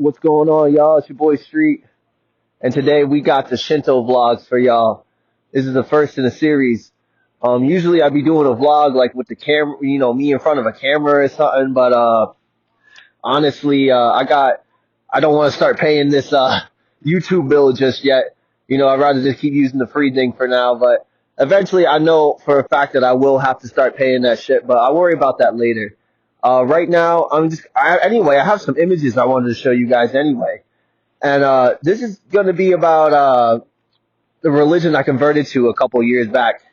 What's going on, y'all? It's your boy Street, and today we got the Shinto vlogs for y'all. This is the first in a series. Usually I'd be doing a vlog like with the camera, me in front of a camera or something, but honestly, I don't want to start paying this YouTube bill just yet. I'd rather just keep using the free thing for now, but eventually I know for a fact that I will have to start paying that shit, but I'll worry about that later. Right now, anyway, I have some images I wanted to show you guys anyway. And this is going to be about the religion I converted to a couple years back.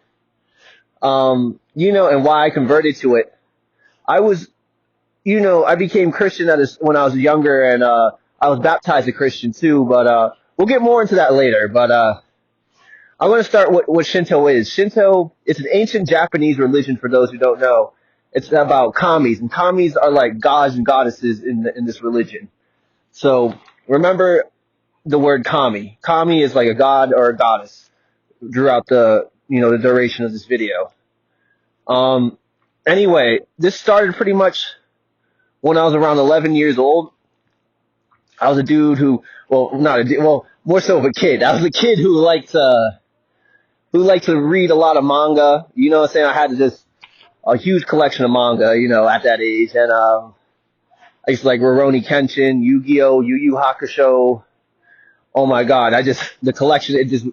And why I converted to it. I became Christian when I was younger, and I was baptized a Christian too, but we'll get more into that later. But I'm going to start with what Shinto is. Shinto is an ancient Japanese religion, for those who don't know. It's about kamis, and kamis are like gods and goddesses in this religion. So remember the word kami. Kami is like a god or a goddess throughout the duration of this video. Anyway, this started pretty much when I was around 11 years old. I was a dude more so of a kid. I was a kid who liked to read a lot of manga. You know what I'm saying? I had a huge collection of manga, at that age. And I used to like Rurouni Kenshin, Yu-Gi-Oh!, Yu Yu Hakusho. Oh my God, the collection, it's just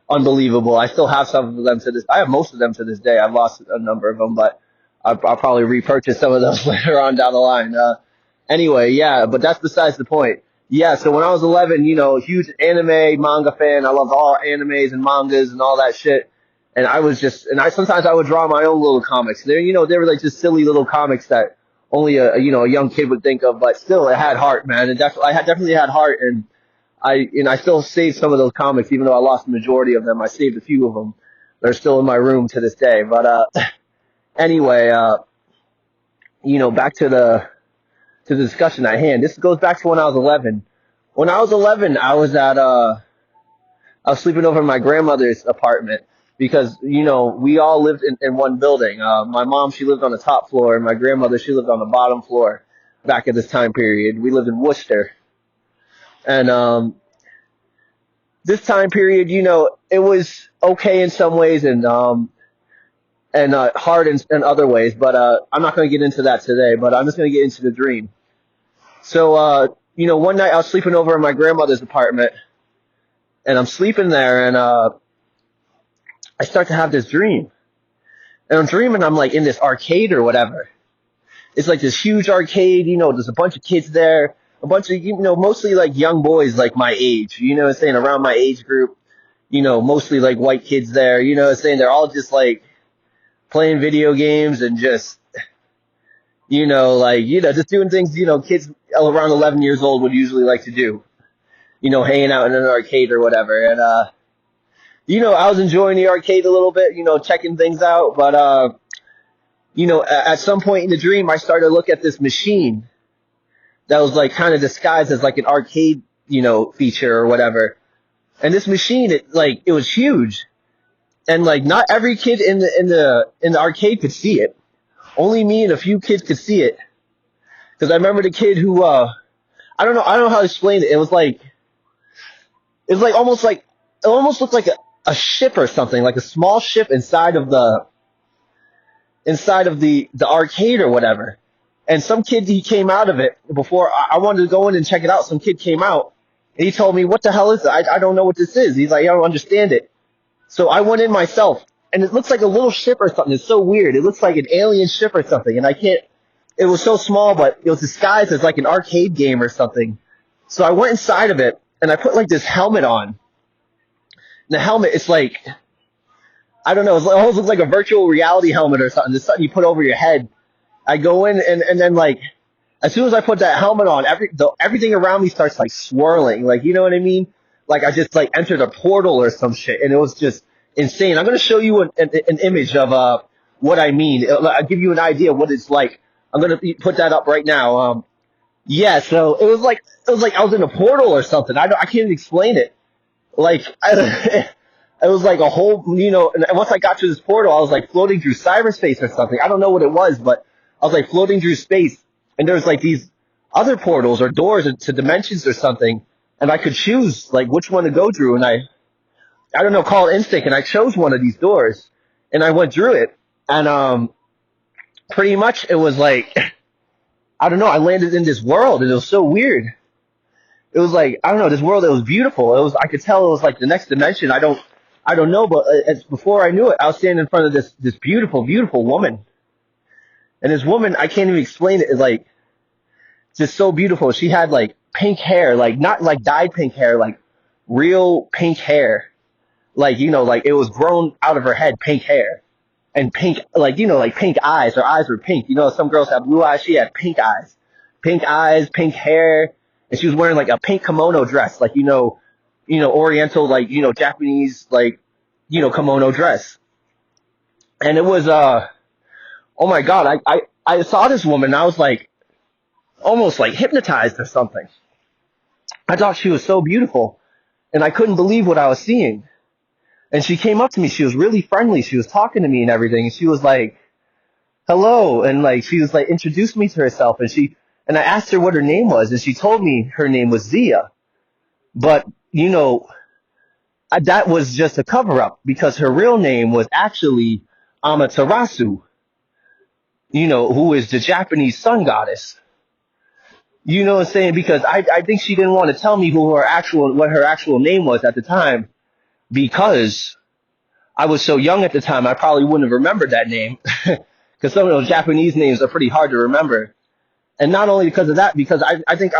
unbelievable. I still have some of them I have most of them to this day. I've lost a number of them, but I'll probably repurchase some of those later on down the line. Anyway, yeah, but that's besides the point. Yeah, so when I was 11, huge anime, manga fan. I loved all animes and mangas and all that shit. And sometimes I would draw my own little comics. They were like just silly little comics that only a young kid would think of, but still it had heart, man. I definitely had heart, and I still saved some of those comics, even though I lost the majority of them. I saved a few of them. They're still in my room to this day. But anyway, back to the discussion at hand. This goes back to when I was 11. When I was 11, I was sleeping over in my grandmother's apartment because, we all lived in one building. My mom, she lived on the top floor, and my grandmother, she lived on the bottom floor back at this time period. We lived in Worcester. And this time period, it was okay in some ways and hard in other ways. But I'm not going to get into that today. But I'm just going to get into the dream. So one night I was sleeping over in my grandmother's apartment, and I'm sleeping there, and I start to have this dream. And I'm dreaming I'm like in this arcade or whatever. It's like this huge arcade. There's a bunch of kids there. A bunch of, mostly like young boys like my age, what I'm saying, around my age group, mostly like white kids there, what I'm saying, they're all just like playing video games and just, just doing things, kids around 11 years old would usually like to do, hanging out in an arcade or whatever. And, I was enjoying the arcade a little bit, checking things out. But, at some point in the dream, I started to look at this machine that was like kind of disguised as like an arcade, feature or whatever. And this machine, it was huge. And like not every kid in the arcade could see it. Only me and a few kids could see it. Cause I remember the kid who, I don't know how to explain it. It was almost looked like a ship or something, like a small ship inside of the arcade or whatever. And some kid, he came out of it before I wanted to go in and check it out. Some kid came out and he told me, "What the hell is it? I don't know what this is." He's like, "I don't understand it." So I went in myself, and it looks like a little ship or something. It's so weird. It looks like an alien ship or something. And it was so small, but it was disguised as like an arcade game or something. So I went inside of it and I put like this helmet on. And the helmet, it's like, I don't know, it almost looks like a virtual reality helmet or something. It's something you put over your head. I go in and then like as soon as I put that helmet on, everything around me starts like swirling, like, you know what I mean? Like I just like entered a portal or some shit, and it was just insane. I'm gonna show you an image of what I mean. I'll give you an idea of what it's like. I'm gonna put that up right now. Yeah, so it was like I was in a portal or something. I can't even explain it. Like it was like a whole, and once I got to this portal, I was like floating through cyberspace or something. I don't know what it was, but I was like floating through space, and there was like these other portals or doors to dimensions or something, and I could choose like which one to go through. And I don't know, call it instinct, and I chose one of these doors, and I went through it, and pretty much it was like I don't know, I landed in this world, and it was so weird. It was like I don't know, this world. It was beautiful. It was I could tell it was like the next dimension. I don't know, but before I knew it, I was standing in front of this beautiful, beautiful woman, and this woman I can't even explain it. It's like just so beautiful. She had like pink hair, like not like dyed pink hair, like real pink hair, like like it was grown out of her head, pink hair and pink, like like pink eyes. Her eyes were pink. Some girls have blue eyes. She had pink eyes, pink hair, and she was wearing like a pink kimono dress, like Oriental, like Japanese, like kimono dress. And it was oh my God, I saw this woman, and I was like almost like hypnotized or something. I thought she was so beautiful, and I couldn't believe what I was seeing. And she came up to me. She was really friendly. She was talking to me and everything. And she was like, hello. And like, she was like, introduced me to herself. And I asked her what her name was. And she told me her name was Zia. But, that was just a cover up because her real name was actually Amaterasu, who is the Japanese sun goddess. You know what I'm saying? Because I think she didn't want to tell me what her actual name was at the time, because I was so young at the time, I probably wouldn't have remembered that name, because some of those Japanese names are pretty hard to remember. And not only because of that, because I think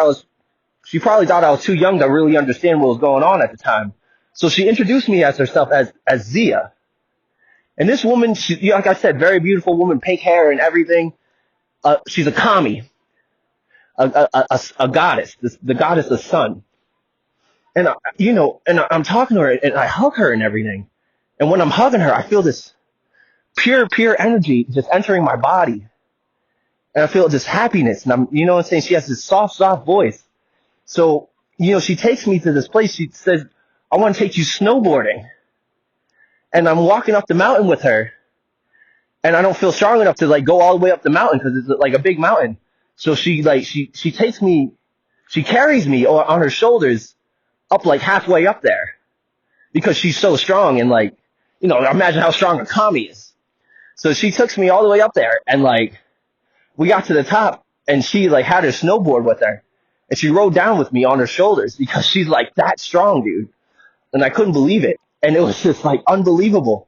she probably thought I was too young to really understand what was going on at the time. So she introduced me as herself as Zia. And this woman, like I said, very beautiful woman, pink hair and everything. She's a kami, a goddess, the goddess of sun. And I'm talking to her, and I hug her and everything. And when I'm hugging her, I feel this pure energy just entering my body. And I feel this happiness. And what I'm saying? She has this soft voice. So, she takes me to this place. She says, I want to take you snowboarding. And I'm walking up the mountain with her. And I don't feel strong enough to like go all the way up the mountain because it's like a big mountain. So she takes me, she carries me on her shoulders up like halfway up there, because she's so strong, and like, imagine how strong a kami is. So she took me all the way up there, and like, we got to the top, and she like had her snowboard with her, and she rode down with me on her shoulders because she's like that strong, dude. And I couldn't believe it. And it was just like unbelievable.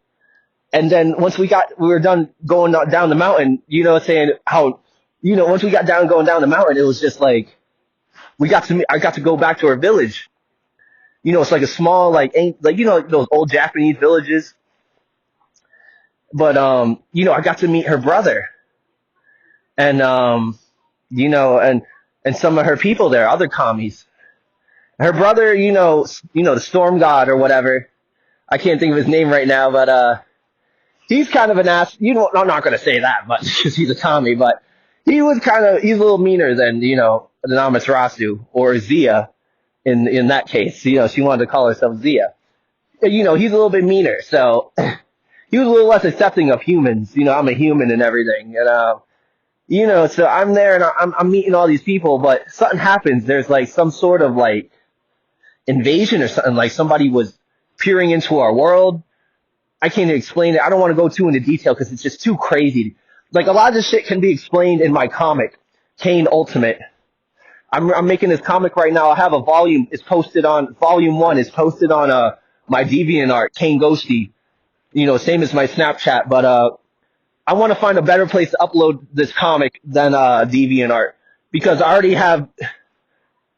And then once we were done going down the mountain, saying how, once we got going down the mountain, it was just like, I got to go back to her village. It's like a small, like those old Japanese villages. But, I got to meet her brother, and, and some of her people there, other commies. Her brother, the storm god or whatever. I can't think of his name right now, but, he's kind of an ass. I'm not going to say that much because he's a commie, but he's a little meaner than, than Amaterasu or Zia. In that case, she wanted to call herself Zia. He's a little bit meaner, so he was a little less accepting of humans. I'm a human and everything, and so I'm there and I'm meeting all these people, but something happens. There's like some sort of like invasion or something. Like somebody was peering into our world. I can't explain it. I don't want to go too into detail because it's just too crazy. Like a lot of this shit can be explained in my comic, Kane Ultimate. I'm making this comic right now. I have a volume. It's posted on volume 1. It's posted on my DeviantArt, Kane Ghosty. Same as my Snapchat. But I want to find a better place to upload this comic than DeviantArt, because I already have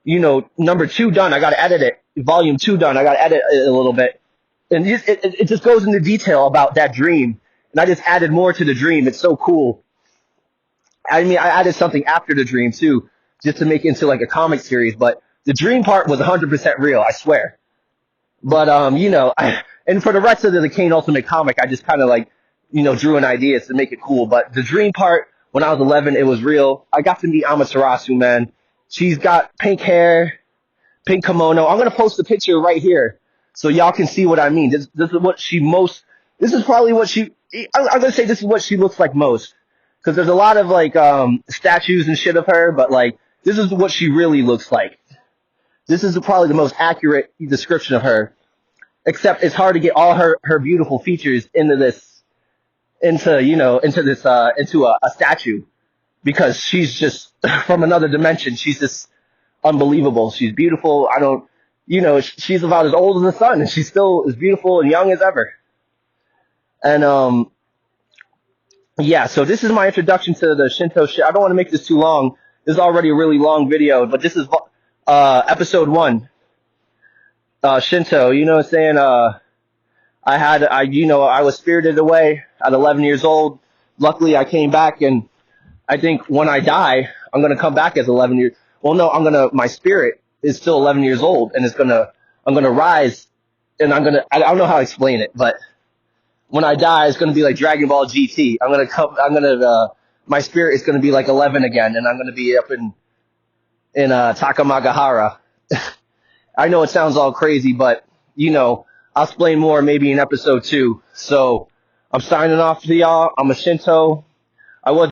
number 2 done. I got to edit it. Volume 2 done. I got to edit it a little bit, and it just goes into detail about that dream. And I just added more to the dream. It's so cool. I mean, I added something after the dream too, just to make it into like a comic series. But the dream part was 100% real, I swear. But, and for the rest of the Kane Ultimate comic, I just kind of like, drew an idea to make it cool. But the dream part, when I was 11, it was real. I got to meet Amaterasu, man. She's got pink hair, pink kimono. I'm going to post a picture right here so y'all can see what I mean. This is probably what I'm going to say this is what she looks like most. Because there's a lot of like statues and shit of her, but like This is what she really looks like. This is probably the most accurate description of her. Except it's hard to get all her beautiful features into this, into a statue, because she's just from another dimension. She's just unbelievable. She's beautiful. She's about as old as the sun, and she's still as beautiful and young as ever. And yeah, so this is my introduction to the Shinto shit. I don't want to make this too long. This is already a really long video, but this is episode 1. Shinto, you know what I'm saying? I was spirited away at 11 years old. Luckily, I came back, and I think when I die, I'm gonna come back as 11 years. Well, no, my spirit is still 11 years old, and I'm gonna rise, and I don't know how to explain it, but when I die, it's gonna be like Dragon Ball GT. My spirit is gonna be like 11 again, and I'm gonna be up in Takamagahara. I know it sounds all crazy, but I'll explain more maybe in episode 2. So I'm signing off to y'all. I'm a Shinto. I was